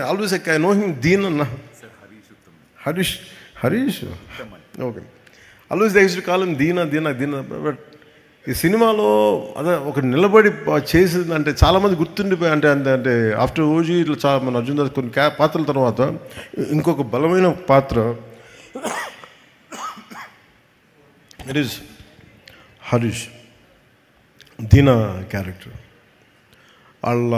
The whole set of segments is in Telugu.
Always I know him Deen అన్న Harish okay always they used to call him Deena but ఈ సినిమాలో అదే ఒక నిలబడి చేసింది అంటే చాలామంది గుర్తుండిపోయి అంటే ఆఫ్టర్ ఓజీ ఇట్లా చాలా మన అర్జున్ దాస్ కొన్ని పాత్రల తర్వాత ఇంకొక బలమైన పాత్ర it is Harish Deena character. వాళ్ళ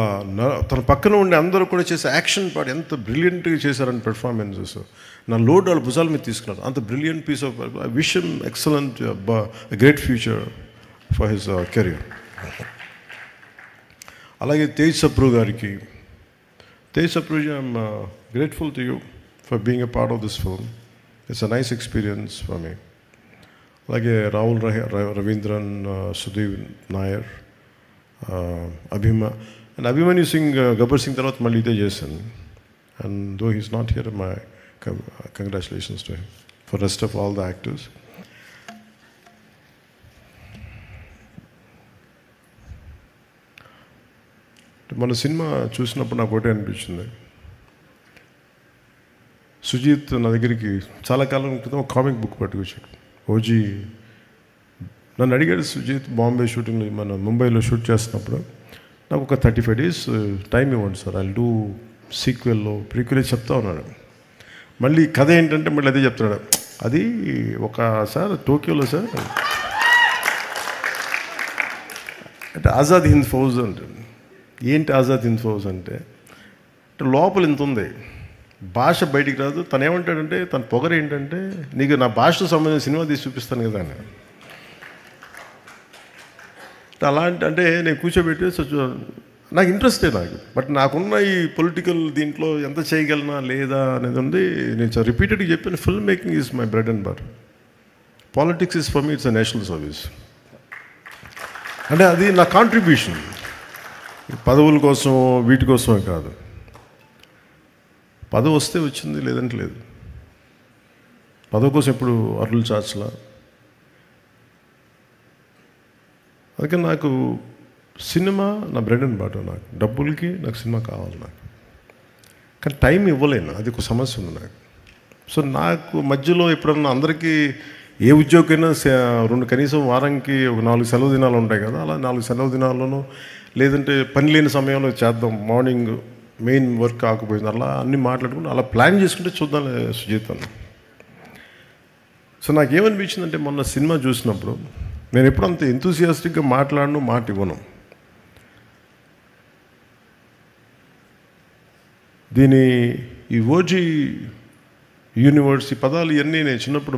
తన పక్కన ఉండే అందరూ కూడా చేసే యాక్షన్ పార్ట్ ఎంత బ్రిలియంట్గా చేశారని పెర్ఫార్మెన్సెస్ నా లోడ్ వాళ్ళ భుజాల మీద తీసుకున్నారు. అంత బ్రిలియంట్ పీస్ ఆఫ్ విషయం excellent great future for his career. అలాగే తేజ్ సప్రూ గారికి I'm grateful to you for being a part of this film. It's a nice experience for me. అలాగే రాహుల్ రవీంద్రన్, సుధీర్ నాయర్, అభిమన్యు సింగ్ గబ్బర్ సింగ్ తర్వాత మళ్ళీ ఇదే చేశాను. And though he's not here my congratulations to him for rest of all the actors. మన సినిమా చూసినప్పుడు నాకు ఒకటే అనిపించింది, సుజీత్ నా దగ్గరికి చాలా కాలం క్రితం ఒక కామిక్ బుక్ పట్టుకొచ్చాడు. ఓజీ నన్ను అడిగాడు, సుజీత్ బాంబే షూటింగ్లో మన ముంబైలో షూట్ చేస్తున్నప్పుడు నాకు ఒక 35 days టైం ఇవ్వండి సార్, ఐ డూ సీక్వెల్లో ప్రీక్వెల్ చెప్తా ఉన్నాడు. మళ్ళీ కథ ఏంటంటే మళ్ళీ అదే చెప్తున్నాడు. అది ఒక సార్ టోక్యోలో సార్ అంటే ఆజాద్ హింద్ ఫౌజ్ అంటే ఏంటి ఆజాద్ హింద్ ఫౌజ్ అంటే లోపల ఇంత ఉంది, భాష బయటికి రాదు. తను ఏమంటాడంటే తన పొగరు ఏంటంటే నీకు నా భాషకు సంబంధించిన సినిమా తీసి చూపిస్తాను కదా అని. అలాంటి అంటే నేను కూర్చోబెట్టి నాకు ఇంట్రెస్టే నాకు, బట్ నాకున్న ఈ పొలిటికల్ దీంట్లో ఎంత చేయగలనా లేదా అనేది ఉంది. నేను రిపీటెడ్గా చెప్పాను, film making is my bread and butter. Politics is for me it's a national service. అంటే అది నా కాంట్రిబ్యూషన్, పదవుల కోసం వీటి కోసమే కాదు. పదవి వస్తే వచ్చింది, లేదంటే లేదు. పదవి కోసం ఎప్పుడు అరులు చాచలా. అందుకే నాకు సినిమా నా బ్రెడ్ అండ్ బటర్. నాకు డబ్బులకి నాకు సినిమా కావాలి నాకు, కానీ టైం ఇవ్వలేను, అది ఒక సమస్య ఉంది నాకు. సో నాకు మధ్యలో ఎప్పుడన్నా అందరికీ ఏ ఉద్యోగమైనా కనీసం వారానికి ఒక 4 సెలవు దినాలు ఉంటాయి కదా, అలా 4 సెలవు దినాల్లోనూ లేదంటే పని లేని సమయంలో చేద్దాం, మార్నింగ్ మెయిన్ వర్క్ కాకపోయింది, అలా అన్నీ మాట్లాడుకుని అలా ప్లాన్ చేసుకుంటే చూద్దాం సుజీత్ అని. సో నాకేమనిపించిందంటే మొన్న సినిమా చూసినప్పుడు నేను ఎప్పుడు అంత ఎంతూసియాస్టిక్గా మాట్లాడను, మాట ఇవ్వను. ఈ ఓజీ యూనివర్స్ ఈ పదాలు ఇవన్నీ నేను చిన్నప్పుడు